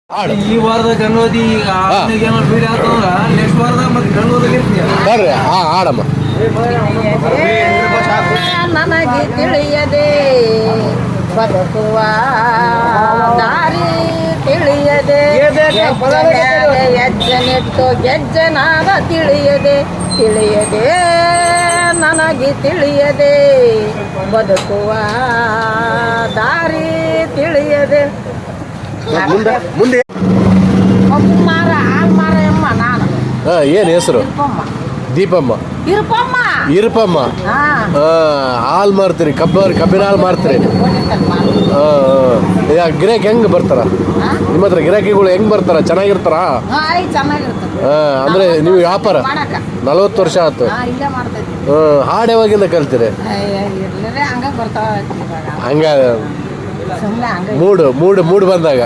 ಈ ವಾರದ ಗಣೋದಿ ನೆಕ್ಸ್ಟ್ ವಾರದ ಮತ್ತೆ ಗಣೋದಲ್ಲಿ ಬರ್ರಿ ಆಡಮ್ಮ. ನನಗೆ ತಿಳಿಯದೆ ಬದುಕುವ ದಾರಿ ತಿಳಿಯದೆ ಹೆಜ್ಜೆನೆಟ್ಟು ಗೆಜ್ಜೆನಾದ ತಿಳಿಯದೆ ನನಗೆ ತಿಳಿಯದೆ ಬದುಕುವ ದಾರಿ ತಿಳಿಯದೆ ಮುಂದೆ ಮಾರ ಮಾರ ಎಮ್ಮ ನಾನು ಏನು ಹೆಸರು? ದೀಪಮ್ಮ. ಇರುಪಮ್ಮ. ಹಾಲು ಮಾರ್ತೀರಿ, ಕಬ್ಬಿನ ಹಾಲು ಮಾರ್ತೀರಿ. ಗಿರಾಕಿ ಹೆಂಗೆ ಬರ್ತಾರ ನಿಮ್ಮ ಹತ್ರ? ಗಿರಾಕಿಗಳು ಹೆಂಗೆ ಬರ್ತಾರ? ಚೆನ್ನಾಗಿರ್ತಾರ? ಅಂದ್ರೆ ನೀವು ವ್ಯಾಪಾರ 40 ವರ್ಷ ಆಯ್ತು. ಹಾಡು ಯಾವಾಗಿಂದ ಕಲ್ತೀರಿ? ಹಂಗ ಮೂಡ್ ಬಂದಾಗ